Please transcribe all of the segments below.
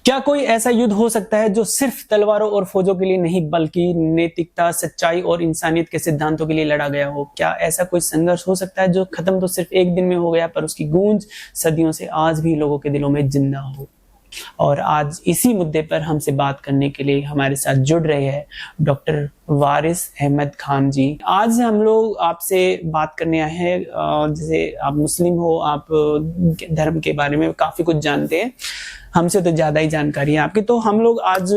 क्या कोई ऐसा युद्ध हो सकता है जो सिर्फ तलवारों और फौजों के लिए नहीं बल्कि नैतिकता, सच्चाई और इंसानियत के सिद्धांतों के लिए लड़ा गया हो? क्या ऐसा कोई संघर्ष हो सकता है जो खत्म तो सिर्फ एक दिन में हो गया पर उसकी गूंज सदियों से आज भी लोगों के दिलों में जिंदा हो? और आज इसी मुद्दे पर हमसे बात करने के लिए हमारे साथ जुड़ रहे हैं डॉक्टर वारिस अहमद खान जी। आज हम लोग आपसे बात करने आए हैं, जैसे आप मुस्लिम हो, आप धर्म के बारे में काफी कुछ जानते हैं, हमसे तो ज्यादा ही जानकारी है आपकी। तो हम लोग आज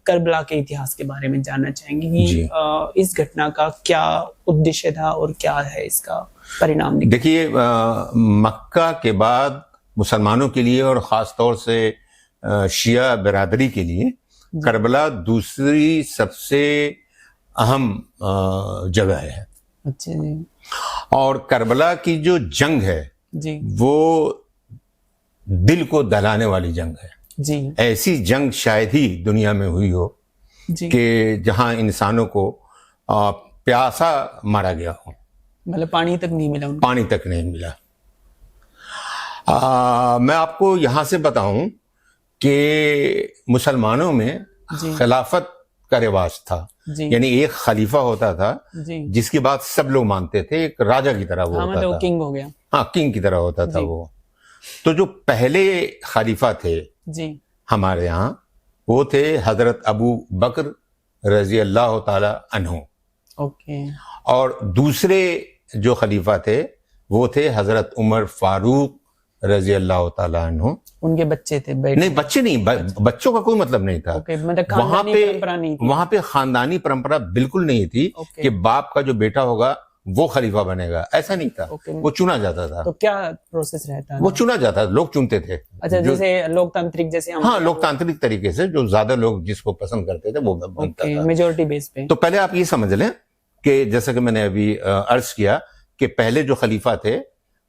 करबला के इतिहास के बारे में जानना चाहेंगे कि इस घटना का क्या उद्देश्य था और क्या है इसका परिणाम। देखिए, मक्का के बाद मुसलमानों के लिए और ख़ास तौर से शिया बिरादरी के लिए करबला दूसरी सबसे अहम जगह है। अच्छा जी। और करबला की जो जंग है जी, वो दिल को दहलाने वाली जंग है जी। ऐसी जंग शायद ही दुनिया में हुई हो कि जहां इंसानों को प्यासा मारा गया हो, मतलब पानी तक नहीं मिला उनको। पानी तक नहीं मिला। मैं आपको यहां से बताऊं कि मुसलमानों में खिलाफत का रिवाज था, यानी एक खलीफा होता था जिसकी बात सब लोग मानते थे, एक राजा की तरह वो होता था। किंग हो गया। हाँ, किंग की तरह होता था वो। तो जो पहले खलीफा थे हमारे यहाँ, वो थे हजरत अबू बकर रजी अल्लाह ताला अन्हु। ओके। और दूसरे जो खलीफा थे वो थे हजरत उमर फारूक रजी अल्लाह ताला अन्हु। उनके बच्चे थे? नहीं, बच्चे नहीं, बच्चों का कोई मतलब नहीं था। मतलब वहां पे खानदानी परंपरा बिल्कुल नहीं थी कि बाप का जो बेटा होगा वो खलीफा बनेगा, ऐसा नहीं था। वो चुना जाता था। तो क्या प्रोसेस रहता है? वो चुना जाता, लोग चुनते थे। अच्छा, जैसे लोकतांत्रिक, जैसे हाँ, लोकतांत्रिक तरीके से जो ज्यादा लोग जिसको पसंद करते थे वो बनता था, मेजोरिटी बेस पे। तो पहले आप ये समझ लें कि जैसा कि मैंने अभी अर्ज किया कि पहले जो खलीफा थे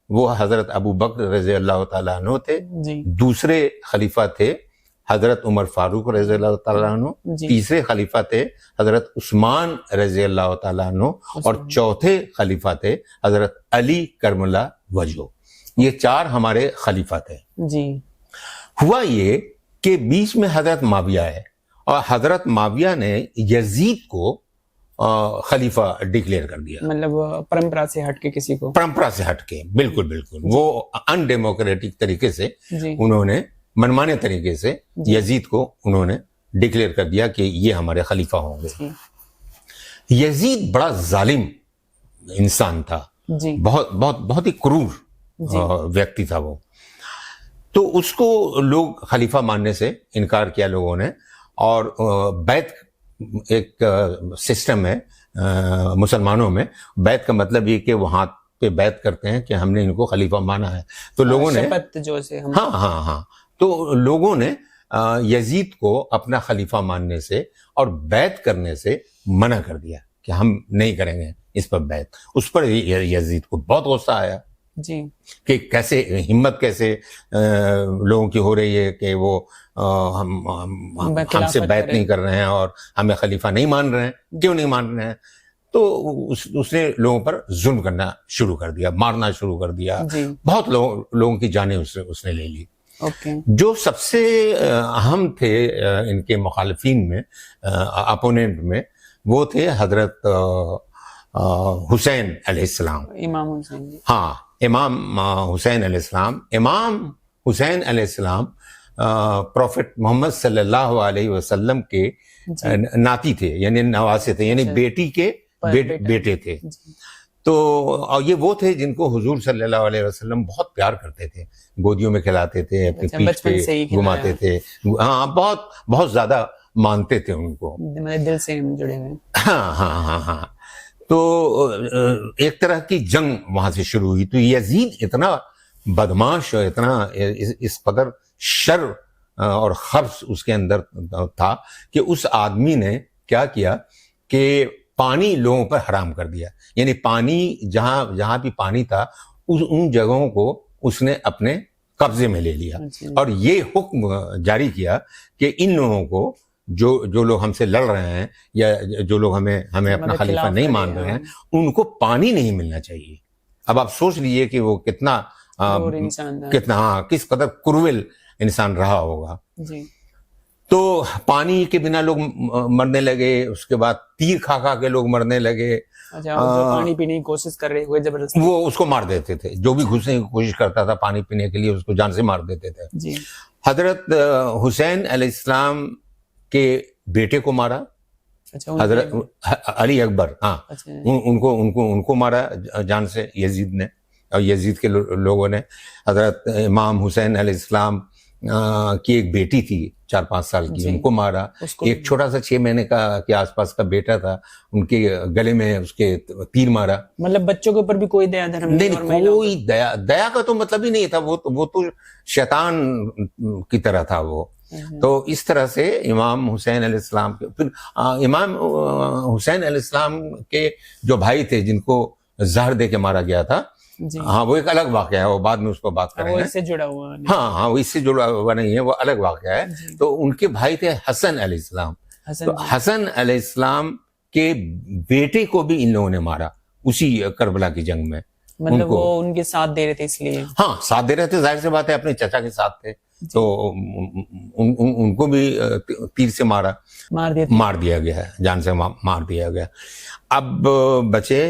वो हजरत अबू बकर रजी अल्लाह ताला अन्हु थे। दूसरे खलीफा थे हजरत उमर फारूक रजी अल्लाह ताला अन्हु। तीसरे खलीफा थे हजरत उस्मान रजी अल्लाह ताला अन्हु। और चौथे खलीफा थे हजरत अली करमुल्ला वजह। ये चार हमारे खलीफा थे जी। हुआ ये कि बीच में हजरत माविया है और हजरत माविया ने यजीद को खलीफा डिक्लेयर कर दिया। मतलब परंपरा से हटके, किसी को परंपरा से हटके, बिल्कुल बिल्कुल। वो अनडेमोक्रेटिक तरीके से उन्होंने, मनमाने तरीके से यजीद को उन्होंने डिक्लेयर कर दिया कि ये हमारे खलीफा होंगे। यजीद बड़ा जालिम इंसान था, बहुत बहुत बहुत ही क्रूर व्यक्ति था वो। तो उसको लोग खलीफा मानने से इनकार किया लोगों ने। और बैत, एक सिस्टम है मुसलमानों में, बैत का मतलब ये कि वहां पे बैत करते हैं कि हमने इनको खलीफा माना है। तो लोगों ने जो से हम हाँ, तो लोगों ने यजीद को अपना खलीफा मानने से और बैत करने से मना कर दिया कि हम नहीं करेंगे इस पर बैत। उस पर यजीद को बहुत गुस्सा आया जी कि कैसे हिम्मत कैसे लोगों की हो रही है कि वो हमसे बैत नहीं कर रहे हैं और हमें खलीफा नहीं मान रहे हैं, क्यों नहीं मान रहे हैं। तो उसने लोगों पर जुल्म करना शुरू कर दिया, मारना शुरू कर दिया। बहुत लोगों की जानें उसने ले ली। जो सबसे अहम थे इनके मुखालिफिन में, अपोनेंट में, वो थे हजरत हुसैन अलैहिस्सलाम, इमाम हुसैन जी। हाँ, इमाम हुसैन अलैहिस्सलाम। इमाम हुसैन अलैहिस्सलाम प्रॉफिट मोहम्मद सल्लल्लाहु अलैहि वसल्लम के नाती थे, यानी नवासे थे, यानी बेटी के बेटे थे। तो और ये वो थे जिनको हुजूर सल्लल्लाहु अलैहि वसल्लम बहुत प्यार करते थे, गोदियों में खिलाते थे, अपनी पीठ पे घुमाते थे। हाँ, बहुत बहुत ज्यादा मानते थे उनको, दिल से जुड़े हुए। हाँ। तो एक तरह की जंग वहां से शुरू हुई। तो यजीद इतना बदमाश और इतना इस कदर शर और खब्स उसके अंदर था कि उस आदमी ने क्या किया कि पानी लोगों पर हराम कर दिया। यानी पानी, जहां भी पानी था उन जगहों को उसने अपने कब्जे में ले लिया और ये हुक्म जारी किया कि इन लोगों को, जो लोग हमसे लड़ रहे हैं या जो लोग हमें अपना खलीफा नहीं मान रहे हैं, उनको पानी नहीं मिलना चाहिए। अब आप सोच लीजिए कि वो कितना किस कदर क्रूएल इंसान रहा होगा। जी। तो पानी के बिना लोग मरने लगे, उसके बाद तीर खा खा के लोग मरने लगे। अच्छा, और जो पानी पीने की कोशिश कर रहे हुए जबरदस्ती, वो उसको मार देते थे, जो भी घुसने की कोशिश करता था पानी पीने के लिए उसको जान से मार देते थे। जी। हजरत हुसैन अलैहिस्सलाम के बेटे को मारा, अच्छा, हजरत अली अकबर, हाँ, अच्छा, उनको उनको उनको मारा जान से यजीद ने, और यजीद के लोगों ने। हजरत इमाम हुसैन अलैहिस्सलाम की एक बेटी थी 4-5 साल की, जी। उनको मारा। एक छोटा सा 6 महीने का के आसपास का बेटा था, उनके गले में उसके तीर मारा। मतलब बच्चों के ऊपर भी कोई दया धर्म नहीं, और महिलाओं कोई दया का तो मतलब ही नहीं था, वो तो शैतान की तरह था वो। तो इस तरह से इमाम हुसैन अलैहिस्सलाम के, फिर इमाम हुसैन अलैहिस्सलाम के जो भाई थे जिनको जहर दे के मारा गया था, जी। हाँ, वो एक अलग वाकया है, वो बाद में उसको बात वो करेंगे। इससे जुड़ा हुआ नहीं। हाँ हाँ, वो इससे जुड़ा हुआ नहीं है, वो अलग वाकया है। जी। तो उनके भाई थे हसन अलैहिस्सलाम। हसन तो जी। हसन अलैहिस्सलाम के बेटे को भी इन लोगों ने मारा उसी करबला की जंग में। मतलब वो उनके साथ दे रहे थे इसलिए। हाँ, साथ दे रहे थे, जाहिर सी बात है, अपने चचा के साथ थे, तो उनको भी तीर से मार दिया गया है, जान से मार दिया गया। अब बचे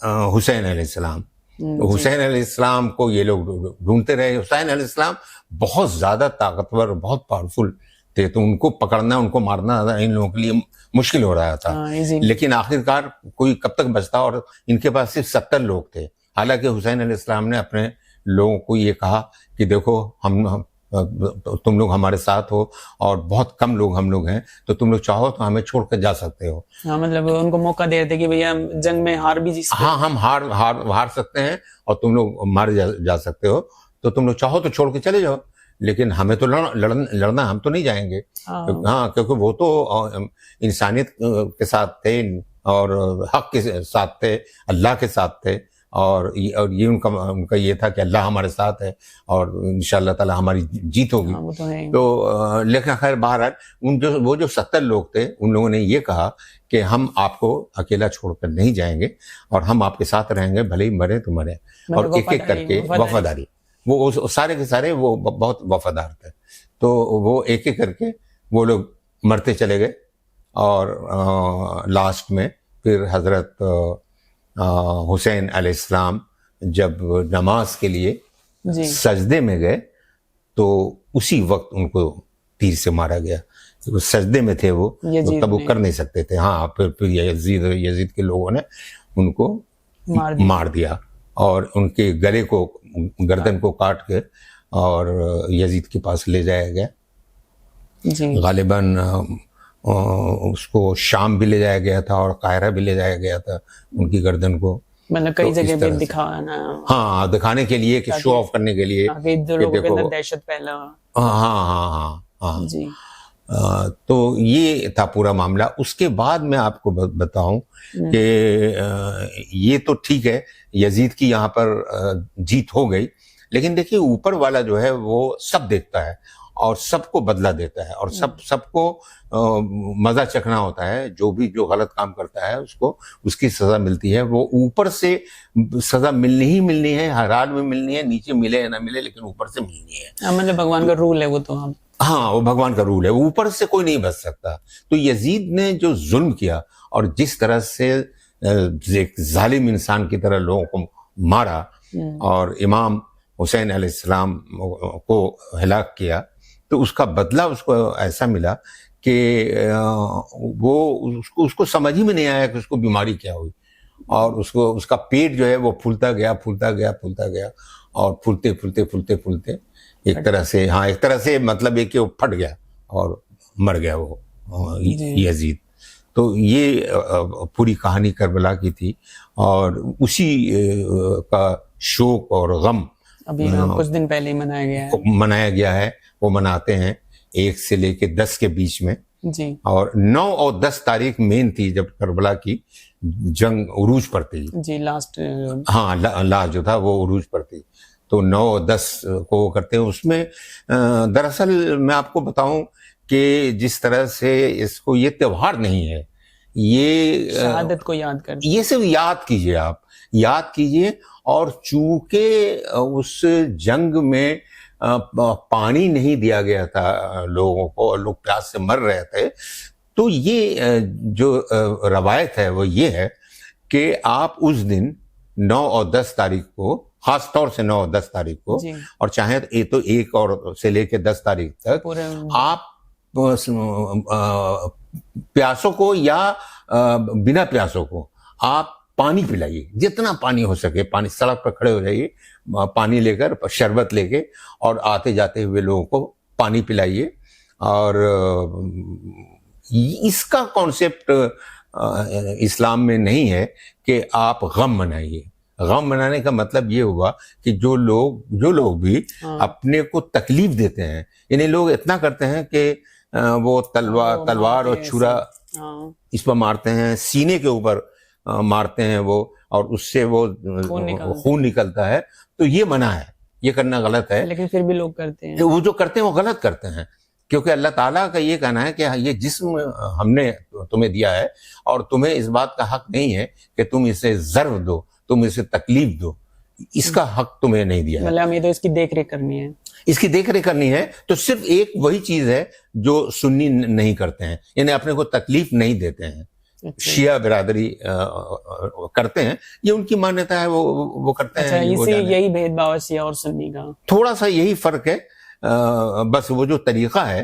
हुसैन अलैहिस्सलाम। हुसैन अलैहिस्सलाम को ये लोग ढूंढते रहे। हुसैन अलैहिस्सलाम बहुत ज्यादा ताकतवर, बहुत पावरफुल थे, तो उनको पकड़ना, उनको मारना इन लोगों के लिए मुश्किल हो रहा था। लेकिन आखिरकार कोई कब तक बचता, और इनके पास सिर्फ 70 लोग थे। हालांकि हुसैन अलैहिस्सलाम ने अपने लोगों को ये कहा कि देखो, हम तुम लोग हमारे साथ हो और बहुत कम लोग हम लोग हैं, तो तुम लोग चाहो तो हमें छोड़कर जा सकते हो। हाँ, मतलब उनको मौका दे रहे थे कि भैया जंग में हार भी सकते, हाँ, हम हार सकते हैं और तुम लोग मारे जा सकते हो, तो तुम लोग चाहो तो छोड़ के चले जाओ, लेकिन हमें तो लड़ना हम तो नहीं जाएंगे। हाँ, क्योंकि वो तो इंसानियत के साथ थे और हक के साथ थे, अल्लाह के साथ थे, और ये उनका ये था कि अल्लाह हमारे साथ है और इंशाअल्लाह ताला हमारी जीत होगी। वो तो है। तो लेकिन खैर बहरहाल वो जो 70 लोग थे, उन लोगों ने ये कहा कि हम आपको अकेला छोड़कर नहीं जाएंगे और हम आपके साथ रहेंगे, भले ही मरे तो मरे। और एक एक करके वफादारी, वो सारे के सारे वो बहुत वफादार थे, तो वो एक एक करके वो लोग मरते चले गए। और लास्ट में फिर हजरत हुसैन अलैहिस्सलाम जब नमाज के लिए सजदे में गए, तो उसी वक्त उनको तीर से मारा गया। तो सजदे में थे वो, तो तब वो कर नहीं सकते थे। हाँ, फिर यजीद के लोगों ने उनको मार दिया और उनके गले को, गर्दन को काट के और यजीद के पास ले जाया गया। गालिबन उसको शाम भी ले जाया गया था और कायरा भी ले जाया गया था, उनकी गर्दन को। मतलब कई जगह पे दिखाना, हाँ, दिखाने के लिए, कि शो ऑफ करने के लिए, देखो दहशत फैला। हाँ जी। तो ये था पूरा मामला। उसके बाद मैं आपको बताऊं कि ये तो ठीक है, यजीद की यहाँ पर जीत हो गई, लेकिन देखिए ऊपर वाला जो है वो सब देखता है और सबको बदला देता है और सबको मजा चखना होता है। जो गलत काम करता है उसको उसकी सजा मिलती है। वो ऊपर से सजा मिलनी है, हर हाल में मिलनी है, नीचे मिले या ना मिले, लेकिन ऊपर से मिलनी है। मतलब भगवान का रूल है वो तो। हाँ, वो भगवान का रूल है, ऊपर से कोई नहीं बच सकता। तो यजीद ने जो जुल्म किया और जिस तरह से एक जालिम इंसान की तरह लोगों को मारा और इमाम हुसैन अलैहिस्सलाम को हलाक किया, तो उसका बदला उसको ऐसा मिला कि वो उसको समझ ही में नहीं आया कि उसको बीमारी क्या हुई, और उसका पेट जो है वो फूलता गया और फूलते एक तरह से मतलब एक वो फट गया और मर गया वो यजीद। तो ये पूरी कहानी करबला की थी और उसी का शोक और गम अभी कुछ दिन पहले ही मनाया गया है। वो मनाते हैं 1 से लेके 10 के बीच में जी। और 9 और 10 तारीख मेन थी जब करबला की जंग उरूज पर थी जी, लास्ट जो था वो उरूज पर थी। तो 9 और 10 को वो करते हैं। उसमें दरअसल मैं आपको बताऊं कि जिस तरह से इसको, ये त्योहार नहीं है, ये शहादत को याद कर, ये सिर्फ याद कीजिए। और चूंकि उस जंग में पानी नहीं दिया गया था लोगों को और लोग प्यास से मर रहे थे, तो ये जो रवायत है वो ये है कि आप उस दिन 9 और 10 तारीख को, खास तौर से 9 और 10 तारीख को, जी। और चाहे तो 1 और से लेके 10 तारीख तक पूरे आप प्यासों को या बिना प्यासों को आप पानी पिलाइए, जितना पानी हो सके पानी। सड़क पर खड़े हो जाइए, पानी लेकर, शरबत लेके, और आते जाते हुए लोगों को पानी पिलाइए। और इसका कॉन्सेप्ट इस्लाम में नहीं है कि आप गम मनाइए। गम मनाने का मतलब ये हुआ कि जो लोग भी अपने को तकलीफ देते हैं, यानी लोग इतना करते हैं कि वो तलवार और छुरा इस पर मारते हैं, सीने के ऊपर मारते हैं वो, और उससे वो खून निकलता है, तो ये मना है, ये करना गलत है। लेकिन फिर भी लोग करते हैं। वो जो करते हैं वो गलत करते हैं, क्योंकि अल्लाह ताला का ये कहना है कि ये जिस्म हमने तुम्हें दिया है और तुम्हें इस बात का हक नहीं है कि तुम इसे ज़र्व दो, तुम इसे तकलीफ दो, इसका हक तुम्हें नहीं दिया है। मतलब हमें तो इसकी देख रेख करनी है, इसकी देख रेख करनी है। तो सिर्फ एक वही चीज है जो सुन्नी नहीं करते हैं, यानी अपने को तकलीफ नहीं देते हैं। शिया बिरादरी करते हैं, ये उनकी मान्यता है, वो करते हैं। इसे यही भेदभाव है शिया और सुन्नी का, थोड़ा सा यही फर्क है। बस वो जो तरीका है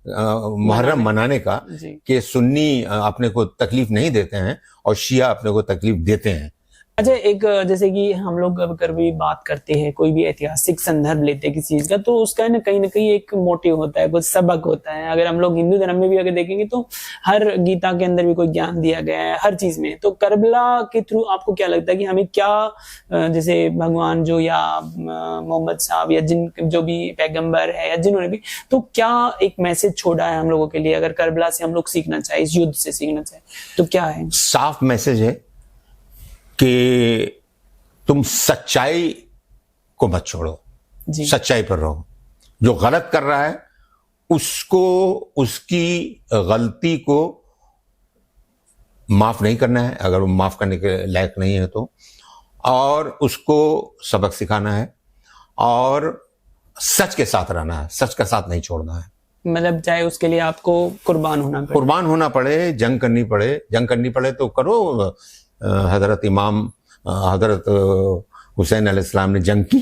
मुहर्रम मनाने का, कि सुन्नी अपने को तकलीफ नहीं देते हैं और शिया अपने को तकलीफ देते हैं। अच्छा, एक जैसे कि हम लोग अगर भी बात करते हैं, कोई भी ऐतिहासिक संदर्भ लेते हैं किसी चीज का, तो उसका ना कहीं ना कहीं एक मोटिव होता है, कुछ सबक होता है। अगर हम लोग हिंदू धर्म में भी अगर देखेंगे तो हर गीता के अंदर भी कोई ज्ञान दिया गया है, हर चीज में। तो करबला के थ्रू आपको क्या लगता है कि हमें क्या, जैसे भगवान जो या मोहम्मद साहब या जिन जो भी पैगंबर है या जिन्होंने भी, तो क्या एक मैसेज छोड़ा है हम लोगों के लिए, अगर करबला से हम लोग सीखना चाहे, इस युद्ध से सीखना चाहे, तो क्या है? साफ मैसेज है कि तुम सच्चाई को मत छोड़ो, सच्चाई पर रहो। जो गलत कर रहा है उसको, उसकी गलती को माफ नहीं करना है, अगर वो माफ करने के लायक नहीं है तो, और उसको सबक सिखाना है और सच के साथ रहना है, सच का साथ नहीं छोड़ना है। मतलब चाहे उसके लिए आपको कुर्बान होना पड़े, जंग करनी पड़े तो करो। हजरत इमाम हजरत हुसैन अलैहिस्सलाम ने जंग की,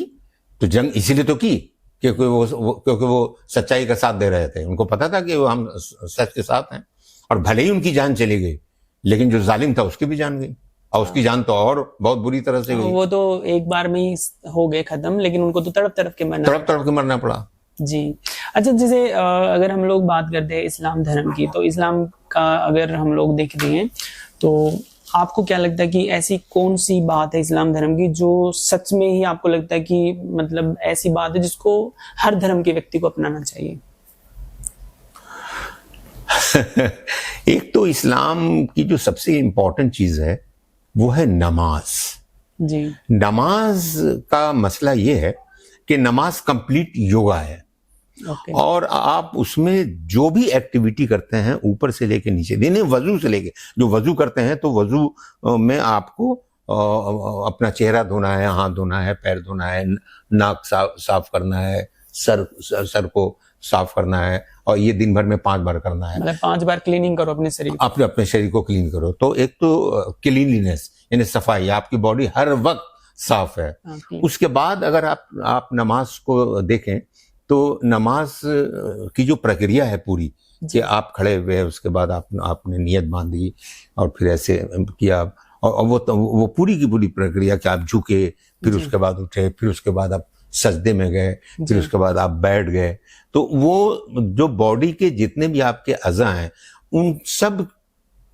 तो जंग इसीलिए तो की क्योंकि वो सच्चाई का साथ दे रहे थे। उनको पता था कि वो हम सच के साथ हैं, और भले ही उनकी जान चली गई, लेकिन जो जालिम था उसकी भी जान गई, और उसकी जान तो और बहुत बुरी तरह से गई। वो तो एक बार में ही हो गए खत्म, लेकिन उनको तो तड़प के मरना पड़ा। जी। अच्छा, जैसे अगर हम लोग बात करते हैं इस्लाम धर्म की, तो इस्लाम का अगर हम लोग देखते हैं तो आपको क्या लगता है कि ऐसी कौन सी बात है इस्लाम धर्म की जो सच में ही आपको लगता है कि मतलब ऐसी बात है जिसको हर धर्म के व्यक्ति को अपनाना चाहिए? एक तो इस्लाम की जो सबसे इंपॉर्टेंट चीज है वो है नमाज। जी। नमाज का मसला ये है कि नमाज कंप्लीट योगा है। और आप उसमें जो भी एक्टिविटी करते हैं ऊपर से लेके नीचे, यानी वजू से लेके, जो वजू करते हैं तो वजू में आपको अपना चेहरा धोना है, हाथ धोना है, पैर धोना है, नाक साफ करना है, सर को साफ करना है, और ये दिन भर में 5 बार करना है। मतलब 5 बार क्लीनिंग करो अपने शरीर, अपने शरीर को क्लीन करो। तो एक तो क्लीनलीनेस यानी सफाई, आपकी बॉडी हर वक्त साफ है। उसके बाद अगर आप नमाज को देखें तो नमाज की जो प्रक्रिया है पूरी, कि आप खड़े हुए, उसके बाद आपने नियत बांधी और फिर ऐसे किया, और वो पूरी की पूरी प्रक्रिया कि आप झुके, फिर उसके बाद उठे, फिर उसके बाद आप सजदे में गए, फिर उसके बाद आप बैठ गए। तो वो जो बॉडी के जितने भी आपके अज़ा हैं उन सब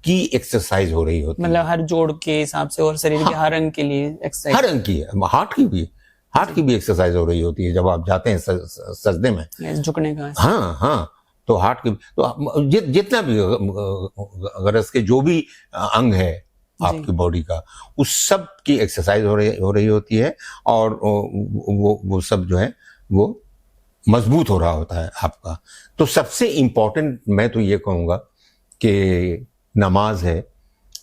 की एक्सरसाइज हो रही होती है। मतलब हर जोड़ के हिसाब से और शरीर के हर अंग के लिए एक्सरसाइज, हर अंग की, हार्ट की भी एक्सरसाइज हो रही होती है जब आप जाते हैं सजदे में, झुकने का। हाँ, तो हार्ट की, तो जितना भी गरज के जो भी अंग है आपकी बॉडी का, उस सब की एक्सरसाइज हो रही होती है, और वो सब जो है वो मजबूत हो रहा होता है आपका। तो सबसे इम्पोर्टेंट मैं तो ये कहूँगा कि नमाज है,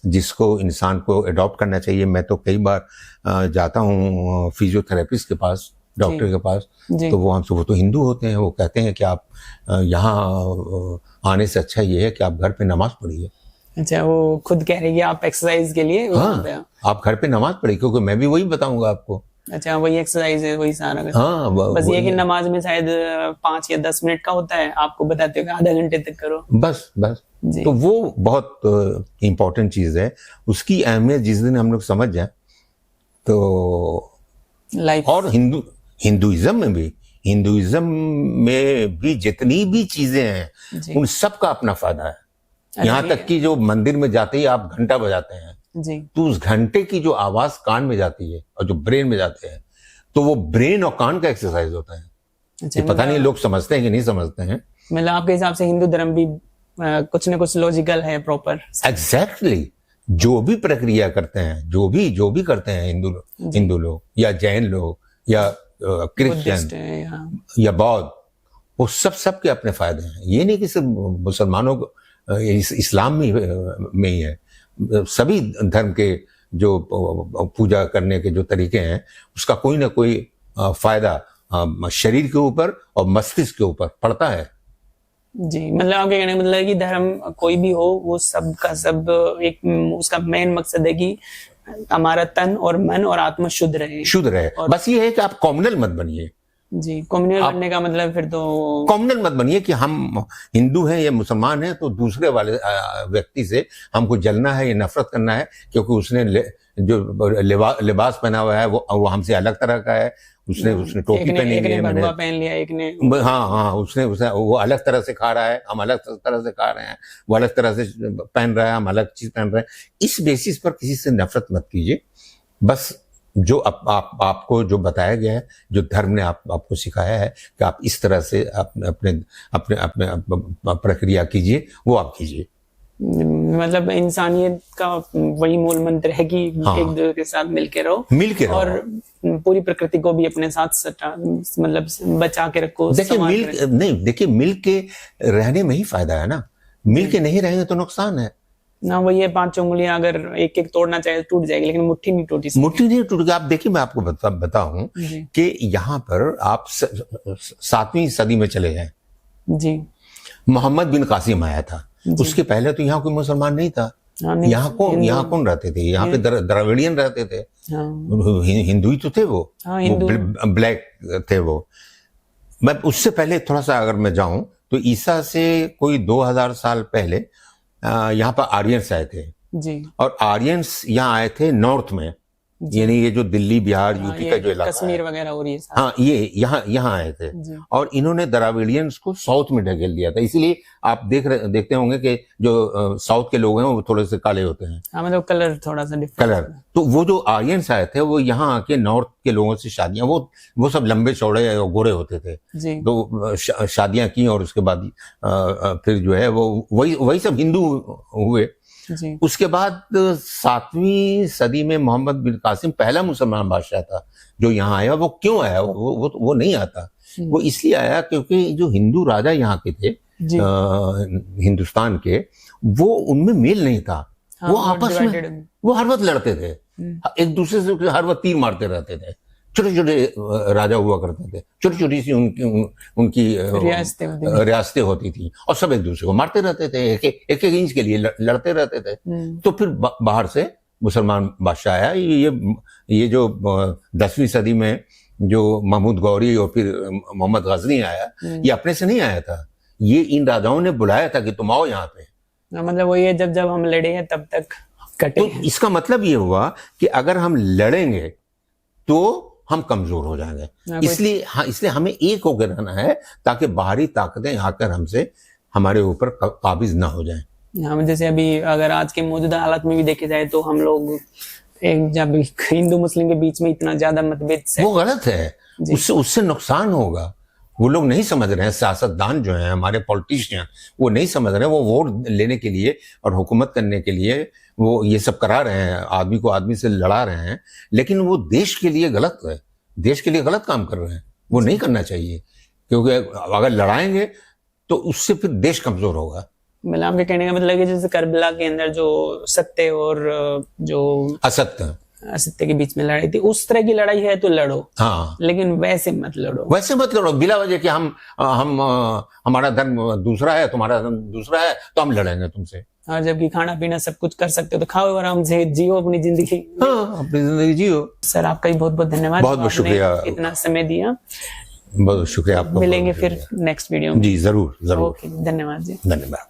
जिसको इंसान को अडॉप्ट करना चाहिए। मैं तो कई बार जाता हूँ फिजियोथेरेपिस्ट के पास, डॉक्टर के पास, जी। तो वो तो हिंदू होते हैं, वो कहते हैं कि आप यहाँ आने से अच्छा ये है कि आप घर पे नमाज पढ़िए। अच्छा, वो खुद कह रही है आप एक्सरसाइज के लिए वहाँ पे? हाँ, आप घर पे नमाज पढ़िए, क्योंकि मैं भी वही बताऊंगा आपको। अच्छा, वही एक्सरसाइज है, वही सारा। हाँ, बस ये कि नमाज में शायद 5 या 10 मिनट का होता है, आपको बताते हो आधा घंटे तक करो। बस जी। तो वो बहुत इम्पोर्टेंट चीज है, उसकी अहमियत जिस दिन हम लोग समझ जाए तो। लाइफ और हिंदुइज्म में भी जितनी भी चीजें हैं जी। उन सब का अपना फायदा है। यहाँ तक कि जो मंदिर में जाते ही आप घंटा बजाते हैं, जी। तो उस घंटे की जो आवाज कान में जाती है और जो ब्रेन में जाते हैं, तो वो ब्रेन और कान का एक्सरसाइज होता है। अच्छा, ये पता नहीं लोग समझते हैं कि नहीं समझते हैं। मतलब आपके हिसाब से हिंदू धर्म भी कुछ न कुछ लॉजिकल है, प्रॉपर। एग्जैक्टली जो भी प्रक्रिया करते हैं, जो भी करते हैं हिंदू लोग या जैन लोग या क्रिश्चियन या बौद्ध, वो सब के अपने फायदे हैं। ये नहीं कि सिर्फ मुसलमानों को, इस्लाम में ही है, सभी धर्म के जो पूजा करने के जो तरीके हैं उसका कोई ना कोई फायदा शरीर के ऊपर और मस्तिष्क के ऊपर पड़ता है। जी, मतलब आपके कहने का मतलब है कि धर्म कोई भी हो, वो सब का सब एक उसका मेन मकसद है कि हमारा तन और मन और आत्मा शुद्ध रहे। बस ये है कि आप कॉम्युनल मत बनिए। जी, कम्युनल बनने का मतलब फिर तो कॉम्युनल मत बनिए कि हम हिंदू हैं या मुसलमान हैं तो दूसरे वाले व्यक्ति से हमको जलना है या नफरत करना है क्योंकि उसने जो लिबास पहना हुआ है वो हमसे अलग तरह का है। उसने टोपी पहनी है, भगवा पहन लिया, एक ने हाँ उसने वो अलग तरह से खा रहा है, हम अलग तरह से खा रहे हैं, वो अलग तरह से पहन रहा है, हम अलग चीज पहन रहे हैं। इस बेसिस पर किसी से नफरत मत कीजिए। बस जो आपको जो बताया गया है, जो धर्म ने आपको सिखाया है कि आप इस तरह से अपने प्रक्रिया कीजिए, वो आप कीजिए। मतलब इंसानियत का वही मूल मंत्र है कि हाँ, एक दूसरे के साथ मिलके रहो और पूरी प्रकृति को भी अपने साथ मतलब बचा के रखो। देखिए मिल के रहने में ही फायदा है ना, मिल के नहीं रहेंगे तो नुकसान है ना। वही है, 5 उंगलियां अगर एक एक तोड़ना चाहे टूट जाएगी, लेकिन मुट्ठी नहीं टूटेगी। आप देखिए मैं आपको बताऊं कि यहाँ पर आप 7वीं सदी में चले जाएं जी, मोहम्मद बिन कासिम आया था। उसके पहले तो यहाँ कोई मुसलमान नहीं था। यहाँ कौन रहते थे? यहाँ पे द्रविडियन रहते थे। हिंदू ही तो थे वो ब्लैक थे वो। मैं उससे पहले थोड़ा सा अगर मैं जाऊं तो ईसा से कोई 2000 साल पहले यहाँ पर आर्यंस आए थे जी। और आर्यंस यहाँ आए थे नॉर्थ में, यानी ये जो दिल्ली बिहार यूपी का जो इलाका कश्मीर वगैरह हो रही है, हाँ ये यहाँ आए थे और इन्होंने द्राविडियंस को साउथ में ढकेल दिया था। इसीलिए आप देखते होंगे कि जो साउथ के लोग हैं वो थोड़े से काले होते हैं। हाँ, मतलब कलर थोड़ा सा डिफरेंट कलर। तो वो जो आर्यंस आए थे वो यहाँ आके नॉर्थ के लोगों से शादियां, वो सब लंबे चौड़े और गोरे होते थे जी। तो शादियां की और उसके बाद फिर जो है वो वही सब हिंदू हुए जी। उसके बाद 7वीं सदी में मोहम्मद बिन कासिम पहला मुसलमान बादशाह था जो यहाँ आया। वो क्यों आया? वो नहीं आता। वो इसलिए आया क्योंकि जो हिंदू राजा यहाँ के थे हिंदुस्तान के, वो उनमें मेल नहीं था। हाँ, वो आपस में वो हर वक्त लड़ते थे, एक दूसरे से हर वक्त तीर मारते रहते थे। छोटे छोटे राजा हुआ करते थे, छोटी छोटी सी उनकी रियासतें होती थी और सब एक दूसरे को मारते रहते थे, एक इंच के लिए लड़ते रहते थे। तो फिर बाहर से मुसलमान बादशाह आया। ये जो 10वीं सदी में जो महमूद गौरी और फिर मोहम्मद गजनी आया, ये अपने से नहीं आया था, ये इन राजाओं ने बुलाया था कि तुम आओ यहाँ पे। मतलब वही है, जब हम लड़े हैं तब तक कटे। तो इसका मतलब ये हुआ कि अगर हम लड़ेंगे तो हम कमजोर हो जाएंगे। इसलिए हमें एक होकर रहना है ताकि बाहरी ताकतें आकर हमसे हमारे ऊपर काबिज ना हो जाएं। हाँ, जैसे अभी अगर आज के मौजूदा हालात में भी देखे जाए तो हम लोग जब हिंदू मुस्लिम के बीच में इतना ज्यादा मतभेद है, वो गलत है। उससे नुकसान होगा। वो लोग नहीं समझ रहे हैं, सियासतदान जो हैं हमारे पॉलिटिशियन, वो नहीं समझ रहे हैं। वो वोट लेने के लिए और हुकूमत करने के लिए वो ये सब करा रहे हैं, आदमी को आदमी से लड़ा रहे हैं, लेकिन वो देश के लिए गलत है, देश के लिए गलत काम कर रहे हैं। वो नहीं करना चाहिए, क्योंकि अगर लड़ाएंगे तो उससे फिर देश कमजोर होगा। मतलब आपके कहने का मतलब है जैसे करबला के अंदर जो सत्य और जो असत्य के बीच में लड़ाई थी, उस तरह की लड़ाई है तो लड़ो, हाँ, लेकिन वैसे मत लड़ो। वैसे मत लड़ो बिला वजह कि हम हमारा धर्म दूसरा है, तुम्हारा धर्म दूसरा है, तो हम लड़ेंगे तुमसे। और जबकि खाना पीना सब कुछ कर सकते हो तो खाओ आराम से, जियो अपनी जिंदगी। हाँ, अपनी जिंदगी जियो। सर आपका भी बहुत बहुत धन्यवाद, बहुत बहुत शुक्रिया, इतना समय दिया। बहुत शुक्रिया आपका। मिलेंगे फिर नेक्स्ट वीडियो में। जी जरूर जरूर। ओके, धन्यवाद जी। धन्यवाद।